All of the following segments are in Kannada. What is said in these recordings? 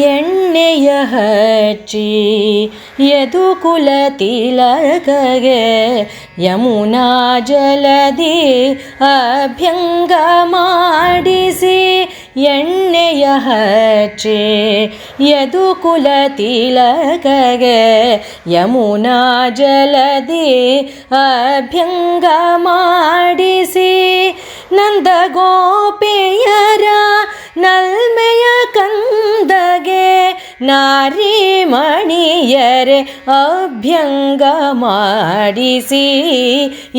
ಎಣ್ಣೆಯ ಹಚ್ಚಿ ಯದುಕುಲ ತಿಲಕಗೆ ಯಮುನಾ ಜಲದಿ ಅಭ್ಯಂಗ ಮಾಡಿಸಿ ಎಣ್ಣೆಯ ಹಚ್ಚಿ ಯದುಕುಲ ತಿಲಕಗೆ ಯಮುನಾ ಜಲದಿ ಅಭ್ಯಂಗ ಮಾಡಿಸಿ ನಂದ ಗೋಪಿಯರ ನಲ್ಮೆಯ ಕಂದಗೆ ನಾರಿ ಮಣಿಯರೆ ಅಭ್ಯಂಗ ಮಾಡಿಸಿ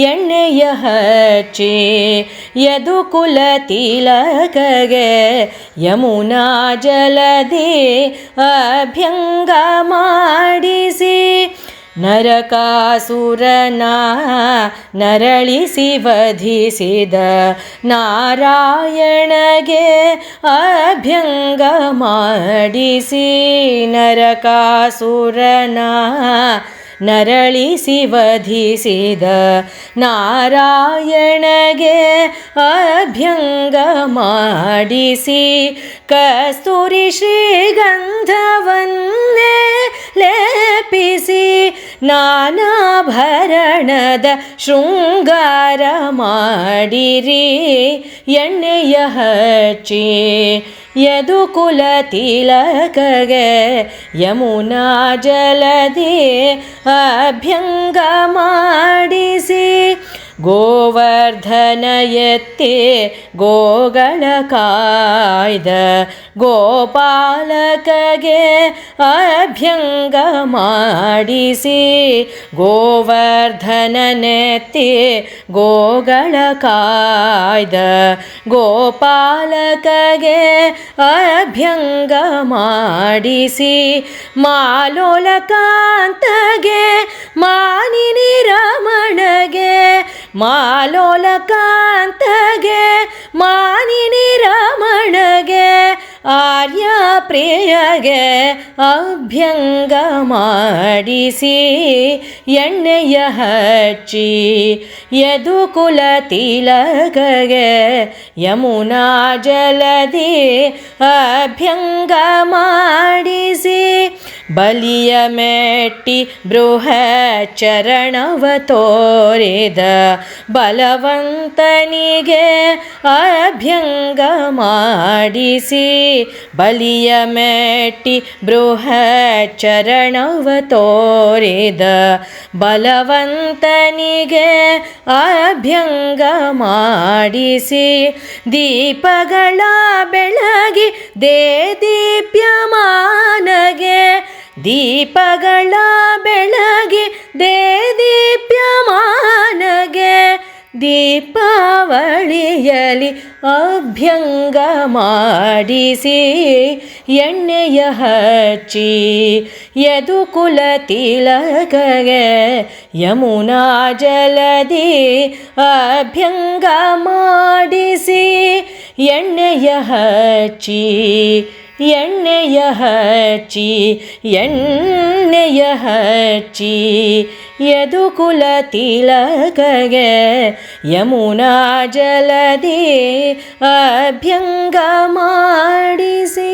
ಎಣ್ಣೆಯ ಹಚ್ಚಿ ಯದುಕುಲ ತಿಲಕಗೆ ಯಮುನಾ ಜಲದಿ ಅಭ್ಯಂಗ ಮಾಡಿಸಿ ನರಕಾಸುರನ ನರಳಿಸಿ ವಧಿಸಿದ ನಾರಾಯಣಗೆ ಅಭ್ಯಂಗ ಮಾಡಿಸಿ ನರಕಾಸುರನ ನರಳಿಸಿ ವಧಿಸಿದ ನಾರಾಯಣಗೆ ಅಭ್ಯಂಗ ಮಾಡಿಸಿ ಕಸ್ತೂರಿ ಶ್ರೀಗಂಧವನ್ನೇ ಲೇಪಿಸಿ ನಾನಾಭರಣದ ಶೃಂಗಾರ ಮಾಡಿರಿ ಎಣ್ಣೆಯ ಹಚ್ಚಿ ಯದುಕುಲ ತಿಲಕಗೆ ಯಮುನಾ ಜಲದಿ ಅಭ್ಯಂಗ ಮಾಡಿಸಿ ಗೋವರ್ಧನ ಎತ್ತಿ ಗೋಗಳ ಕಾಯ್ದ ಗೋಪಾಲಕಗೆ ಅಭ್ಯಂಗ ಮಾಡಿಸಿ ಗೋವರ್ಧನನೆತ್ತಿ ಗೋಗಳ ಕಾಯ್ದ ಗೋಪಾಲಕಗೆ ಅಭ್ಯಂಗ ಮಾಡಿಸಿ ಮಾಲೋಲಕಾಂತಗೆ ಮಾನಿನಿ ರಮಣಗೆ ಮಾಲೋಲಕಾಂತಗೆ ಮಾನಿನಿ ರಮಣಗೆ ಆರ್ಯ ಪ್ರಿಯಗೆ ಅಭ್ಯಂಗ ಮಾಡಿಸಿ ಎಣ್ಣೆಯ ಹಚ್ಚಿ ಯದುಕುಲ ತಿಲಕಗೆ ಯಮುನಾ ಜಲದಿ ಅಭ್ಯಂಗ ಮಾಡಿಸಿ ಬಲಿಯ ಮೆಟ್ಟಿ ಬೃಹಚರಣವ ತೋರಿದ ಬಲವಂತನಿಗೆ ಅಭ್ಯಂಗ ಮಾಡಿಸಿ ಬಲಿಯ ಮೆಟ್ಟಿ ಬೃಹಚರಣವ ತೋರಿದ ಬಲವಂತನಿಗೆ ಅಭ್ಯಂಗ ಮಾಡಿಸಿ ದೀಪಗಳ ಬೆಳಗಿ ದೇದೀಪ್ಯಮಾನಗೆ ದೀಪಗಳ ಬೆಳಗಿ ದೇದೀಪ್ಯಮಾನಗೆ ದೀಪಾವಳಿಯಲಿ ಅಭ್ಯಂಗ ಮಾಡಿಸಿ ಎಣ್ಣೆಯ ಹಚ್ಚಿ ಯದುಕುಲ ತಿಲಕಗೆ ಯಮುನಾ ಜಲದಿ ಅಭ್ಯಂಗ ಮಾಡಿಸಿ ಎಣ್ಣೆಯ ಹಚ್ಚಿ ಎಣ್ಣೆಯ ಹಚ್ಚಿ ಎಣ್ಣೆಯ ಹಚ್ಚಿ ಯದುಕುಲ ತಿಲಕಗೆ ಯಮುನಾ ಜಲದಿ ಅಭ್ಯಂಗ ಮಾಡಿಸಿ